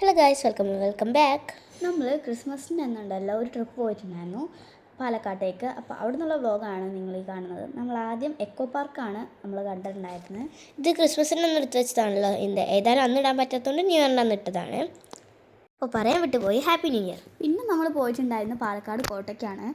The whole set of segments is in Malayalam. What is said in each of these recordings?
Hello guys, welcome back. നമ്മൾ ക്രിസ്മസിന് എന്നുണ്ടല്ലോ ഒരു ട്രിപ്പ് പോയിട്ടുണ്ടായിരുന്നു പാലക്കാട്ടേക്ക്. അപ്പോൾ അവിടെ നിന്നുള്ള വ്ലോഗാണ് നിങ്ങൾ ഈ കാണുന്നത്. നമ്മൾ ആദ്യം എക്കോ പാർക്കാണ് നമ്മൾ കണ്ടിട്ടുണ്ടായിരുന്നത്. ഇത് ക്രിസ്മസിന് അന്ന് എടുത്ത് വെച്ചതാണല്ലോ. ഏതായാലും അന്ന് ഇടാൻ പറ്റാത്തതുകൊണ്ട് ന്യൂ ഇയറിന് അന്ന് ഇട്ടതാണ്. അപ്പോൾ പറയാൻ വിട്ടുപോയി, ഹാപ്പി ന്യൂ ഇയർ. പിന്നെ നമ്മൾ പോയിട്ടുണ്ടായിരുന്നു പാലക്കാട് കോട്ടയ്ക്കാണ്.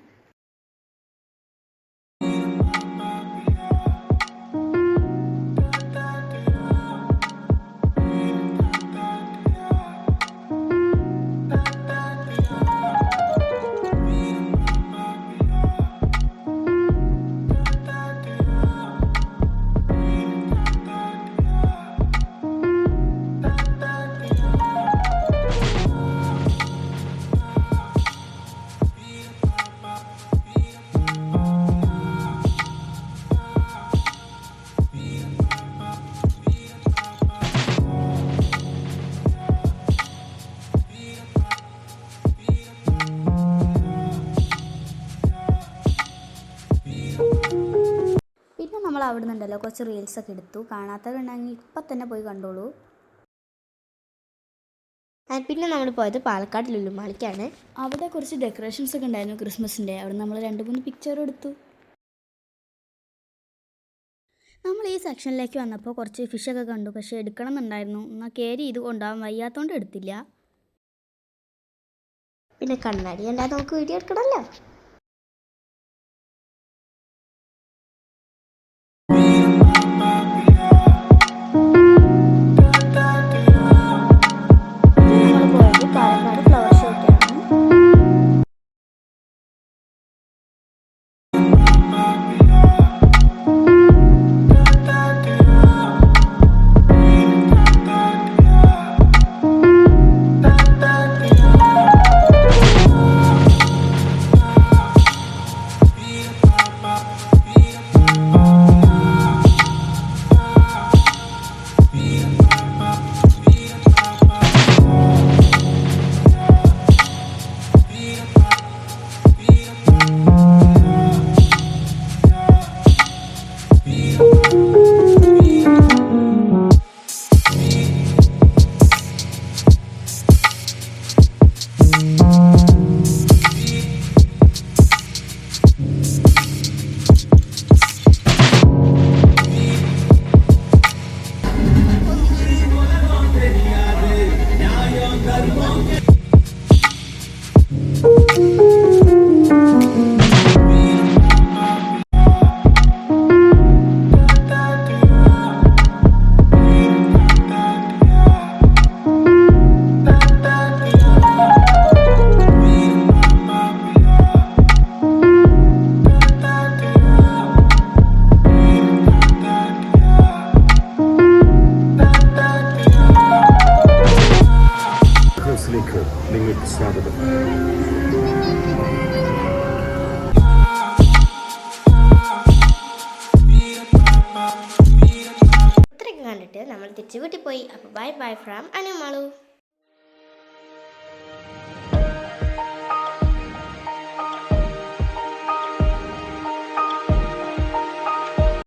പിന്നെ നമ്മൾ അവിടെ നിന്നുണ്ടല്ലോ കുറച്ച് റീൽസൊക്കെ എടുത്തു. കാണാത്തവരുണ്ടെങ്കിൽ ഇപ്പം തന്നെ പോയി കണ്ടോളൂ. പിന്നെ നമ്മൾ പോയത് പാലക്കാട് ലുലുമാളിക്കാണ്. അവിടെ കുറച്ച് ഡെക്കറേഷൻസ് ഒക്കെ ഉണ്ടായിരുന്നു ക്രിസ്മസിൻ്റെ. അവിടെ നമ്മൾ 2-3 പിക്ചർ എടുത്തു. നമ്മൾ ഈ സെക്ഷനിലേക്ക് വന്നപ്പോൾ കുറച്ച് ഫിഷൊക്കെ കണ്ടു. പക്ഷേ എടുക്കണം എന്നുണ്ടായിരുന്നു. എന്നാൽ കയറി ഇത് കൊണ്ടാവാൻ വയ്യാത്തതുകൊണ്ട് എടുത്തില്ല. പിന്നെ കണ്ണാടി ഉണ്ടായി നമുക്ക് വീഡിയോ എടുക്കണമല്ലോ. നിങ്ങൾക്ക് സ്വാഗതം. ഇത്രയൊക്കെ കണ്ടിട്ട് നമ്മൾ തിരിച്ചു വീട്ടിൽ പോയി. അപ്പോൾ ബൈ ഫ്രം അനുമാളു.